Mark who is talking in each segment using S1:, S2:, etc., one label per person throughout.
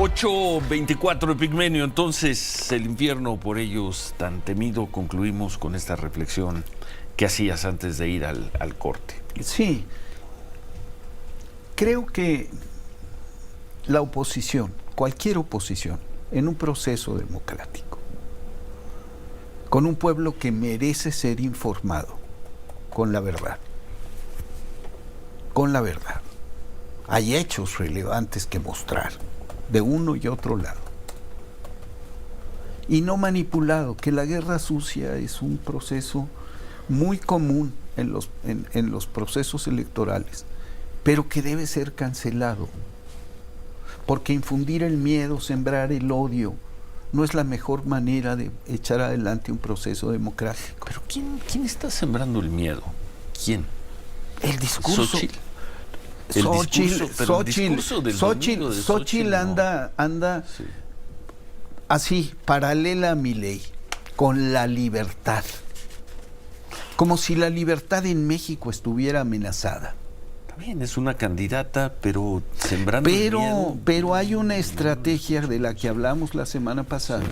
S1: 8:24 Epigmenio, entonces el infierno por ellos tan temido. Concluimos con esta reflexión que hacías antes de ir al corte.
S2: Sí, creo que la oposición, cualquier oposición, en un proceso democrático, con un pueblo que merece ser informado con la verdad, hay hechos relevantes que mostrar de uno y otro lado, y no manipulado, que la guerra sucia es un proceso muy común en los procesos electorales, pero que debe ser cancelado, porque infundir el miedo, sembrar el odio, no es la mejor manera de echar adelante un proceso democrático.
S1: Pero ¿quién está sembrando el miedo? ¿Quién?
S2: El discurso. Xóchitl anda sí, así, paralela a Milei, con la libertad, como si la libertad en México estuviera amenazada.
S1: También es una candidata, pero sembrando el miedo.
S2: Pero hay una estrategia de la que hablamos la semana pasada, sí,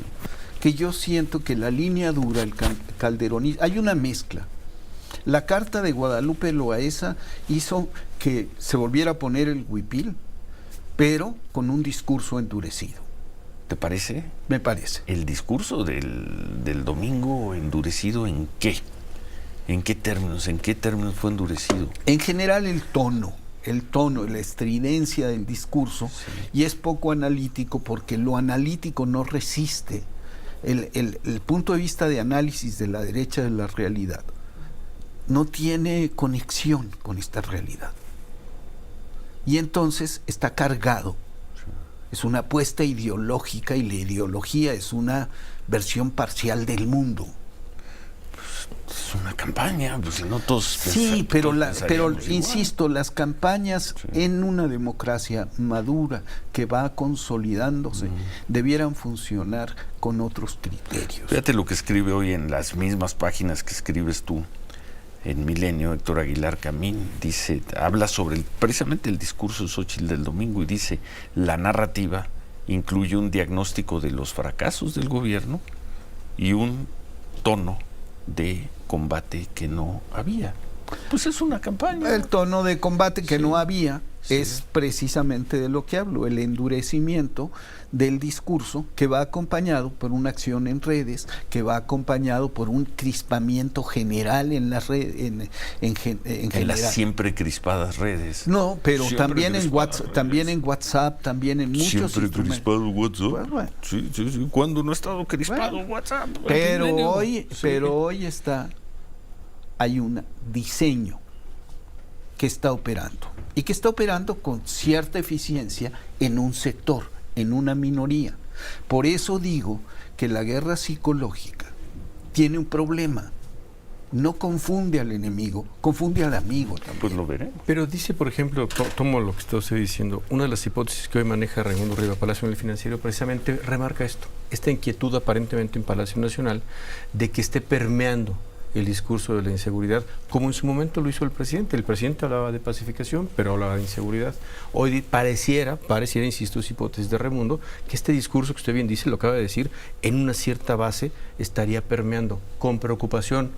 S2: que yo siento que la línea dura, el calderonismo, hay una mezcla. La carta de Guadalupe Loaesa hizo que se volviera a poner el huipil, pero con un discurso endurecido.
S1: ¿Te parece?
S2: Me parece.
S1: ¿El discurso del domingo endurecido en qué? ¿En qué términos? ¿En qué términos fue endurecido?
S2: En general el tono, la estridencia del discurso, sí, y es poco analítico porque lo analítico no resiste el punto de vista de análisis de la derecha de la realidad. No tiene conexión con esta realidad. Y entonces está cargado. Es una apuesta ideológica, y la ideología es una versión parcial del mundo.
S1: Pues es una campaña, pues no todos.
S2: Sí, pero insisto, las campañas, sí, en una democracia madura que va consolidándose, debieran funcionar con otros criterios.
S1: Fíjate lo que escribe hoy en las mismas páginas que escribes tú en Milenio, Héctor Aguilar Camín, dice, habla sobre precisamente el discurso de Xóchitl del domingo, y dice, la narrativa incluye un diagnóstico de los fracasos del gobierno y un tono de combate que no había. Pues es una campaña.
S2: El tono de combate que, sí, no había, sí, es precisamente de lo que hablo, el endurecimiento del discurso, que va acompañado por una acción en redes, que va acompañado por un crispamiento general en las redes, en general.
S1: Las siempre crispadas redes.
S2: No, pero también en WhatsApp, también en muchos
S1: siempre crispado WhatsApp. Bueno. Sí. ¿Cuándo no ha estado crispado WhatsApp?
S2: Pero hoy hay un diseño que está operando, y que está operando con cierta eficiencia en un sector, en una minoría. Por eso digo que la guerra psicológica tiene un problema. No confunde al enemigo, confunde al amigo también.
S1: Pues lo veré.
S3: Pero dice, por ejemplo, tomo lo que está usted diciendo, una de las hipótesis que hoy maneja Raimundo Riva Palacio en el Financiero precisamente remarca esto, esta inquietud aparentemente en Palacio Nacional de que esté permeando el discurso de la inseguridad, como en su momento lo hizo el presidente. El presidente hablaba de pacificación, pero hablaba de inseguridad. Hoy pareciera, insisto, es hipótesis de Raimundo, que este discurso que usted bien dice, lo acaba de decir, en una cierta base estaría permeando con preocupación.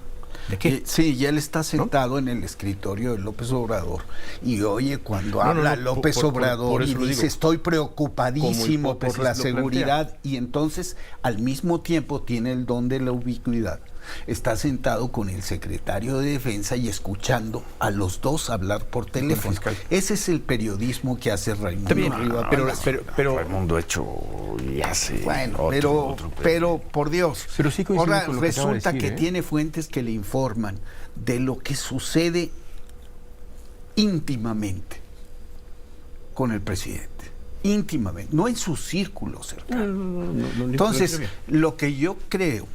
S3: ¿De qué?
S2: Sí, ya él está sentado, ¿no?, en el escritorio de López Obrador, y oye cuando habla López Obrador y dice, estoy preocupadísimo por la seguridad, y entonces al mismo tiempo tiene el don de la ubicuidad. Está sentado con el secretario de Defensa y escuchando a los dos hablar por teléfono. Ese es el periodismo que hace Raimundo Riva.
S1: Pero Raimundo hecho y hace.
S2: Bueno, pero por Dios.
S3: Pero sí,
S2: ahora resulta que tiene fuentes que le informan de lo que sucede íntimamente con el presidente. Íntimamente, no en su círculo cercano. Entonces, lo que yo creo,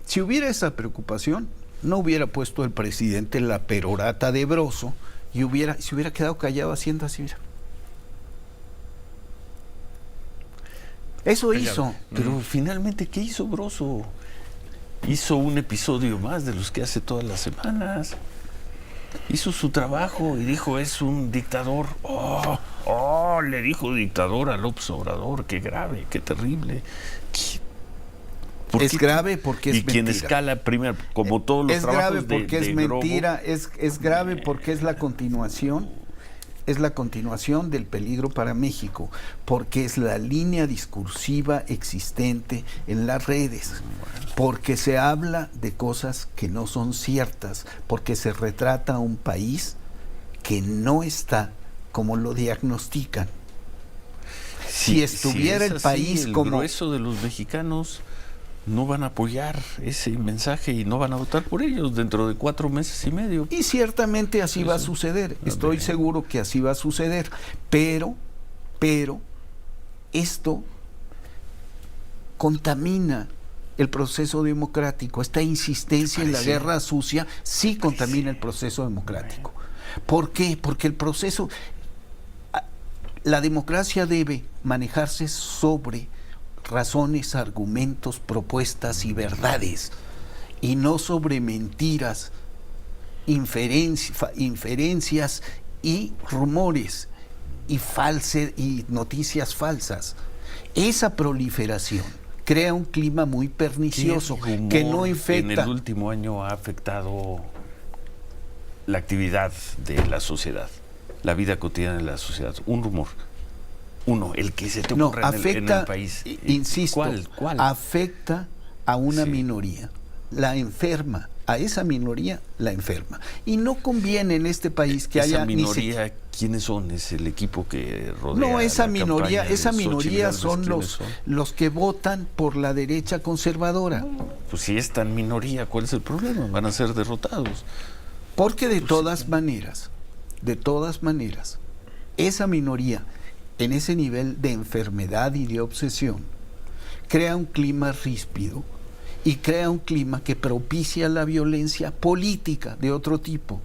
S2: si hubiera esa preocupación, no hubiera puesto el presidente la perorata de Broso y se hubiera quedado callado haciendo así, mira. Eso hizo.
S1: Pero finalmente, ¿qué hizo Broso? Hizo un episodio más de los que hace todas las semanas. hizo su trabajo y dijo, es un dictador. Le dijo dictador a López Obrador. Qué grave, qué terrible.
S2: Es grave porque es mentira.
S1: Y quien escala primero, como todos los trabajos
S2: grave porque es mentira,
S1: Grobo,
S2: es grave porque es la continuación del peligro para México, porque es la línea discursiva existente en las redes, porque se habla de cosas que no son ciertas, porque se retrata a un país que no está como lo diagnostican. Si estuviera
S1: es
S2: el
S1: así,
S2: país
S1: el
S2: como...
S1: grueso de los mexicanos no van a apoyar ese mensaje y no van a votar por ellos dentro de 4 meses y medio.
S2: Y ciertamente así va a suceder, estoy seguro que así va a suceder, pero esto contamina el proceso democrático, esta insistencia en la guerra sucia sí contamina el proceso democrático. ¿Por qué? Porque el proceso, la democracia debe manejarse sobre razones, argumentos, propuestas y verdades, y no sobre mentiras, inferencias y rumores y noticias falsas. Esa proliferación crea un clima muy pernicioso que no infecta.
S1: En el último año ha afectado la actividad de la sociedad, la vida cotidiana de la sociedad. Un rumor. Uno, el que se te ocurra en el país.
S2: Insisto,
S1: ¿Cuál?
S2: Afecta a una minoría, la enferma, a esa minoría la enferma. Y no conviene en este país que haya...
S1: ¿Esa minoría quiénes son? ¿Es el equipo que rodea?
S2: No, esa minoría
S1: son
S2: los que votan por la derecha conservadora.
S1: Pues si es tan minoría, ¿cuál es el problema? Van a ser derrotados.
S2: Porque de todas maneras, esa minoría en ese nivel de enfermedad y de obsesión, crea un clima ríspido y crea un clima que propicia la violencia política de otro tipo.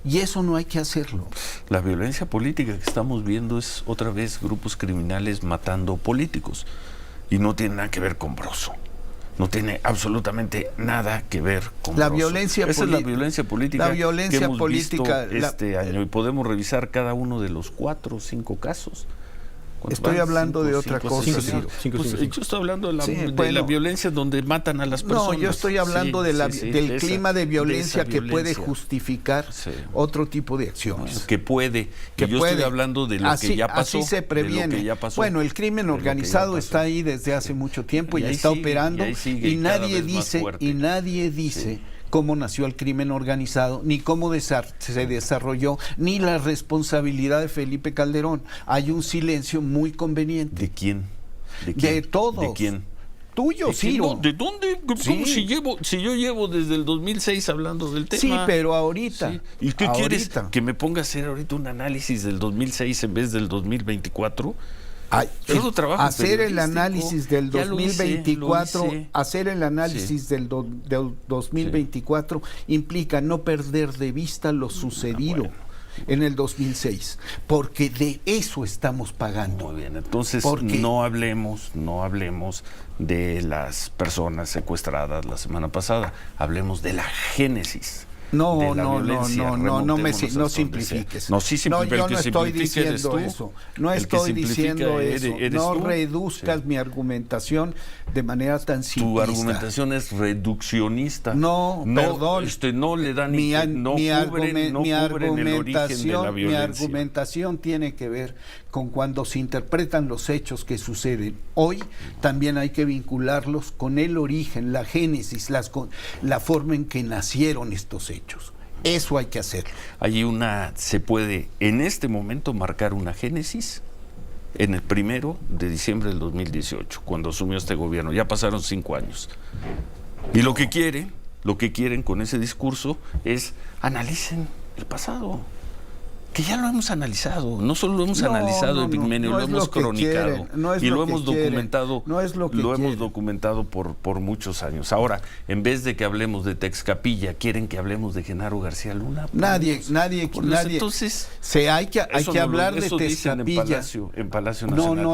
S2: Y eso no hay que hacerlo.
S1: La violencia política que estamos viendo es otra vez grupos criminales matando políticos. Y no tiene nada que ver con Broso. No tiene absolutamente nada que ver con
S2: la
S1: Broso.
S2: Violencia
S1: Esa es la violencia política.
S2: La violencia
S1: que hemos
S2: política
S1: visto este año, y podemos revisar cada uno de los 4 o 5 casos.
S2: Estoy hablando de otra cosa.
S1: Yo estoy hablando de la violencia donde matan a las personas.
S2: No, yo estoy hablando del clima de violencia que puede justificar otro tipo de acciones.
S1: Que puede. Estoy hablando de lo que ya pasó.
S2: Así se previene. Bueno, el crimen organizado está ahí desde hace mucho tiempo y está operando, y nadie dice cómo nació el crimen organizado, ni cómo se desarrolló, ni la responsabilidad de Felipe Calderón. Hay un silencio muy conveniente.
S1: ¿De quién?
S2: De todos.
S1: ¿De quién?
S2: Tuyo, Ciro.
S1: ¿De dónde?
S2: Sí.
S1: Si yo llevo desde el 2006 hablando del tema.
S2: Sí, pero ahorita.
S1: Sí. ¿Y qué quieres? ¿Que me ponga a hacer ahorita un análisis del 2006 en vez del 2024?
S2: Hacer el análisis del 2024, hacer el análisis del 2024 implica no perder de vista lo sucedido en el 2006, porque de eso estamos pagando.
S1: Muy bien, entonces no hablemos de las personas secuestradas la semana pasada, hablemos de la génesis.
S2: No simplifiques.
S1: No, sí simplifiques.
S2: Yo no estoy diciendo eso. No estoy diciendo eso. No reduzcas mi argumentación de manera tan simplista.
S1: Tu argumentación es reduccionista.
S2: No, perdón.
S1: No le dan
S2: mi argumentación tiene que ver con cuando se interpretan los hechos que suceden hoy. También hay que vincularlos con el origen, la génesis, la forma en que nacieron estos hechos. Eso hay que hacerlo.
S1: Se puede en este momento marcar una génesis en el 1 de diciembre del 2018, cuando asumió este gobierno. Ya pasaron 5 años. Y lo que quieren con ese discurso es analicen el pasado. Que ya lo hemos analizado, no solo lo hemos analizado, Epigmenio, lo hemos cronicado y lo hemos documentado, lo hemos documentado por muchos años. Ahora, en vez de que hablemos de Texcapilla, quieren que hablemos de Genaro García Luna.
S2: Nadie.
S1: Entonces,
S2: hay que hablar de Texcapilla.
S1: En Palacio Nacional.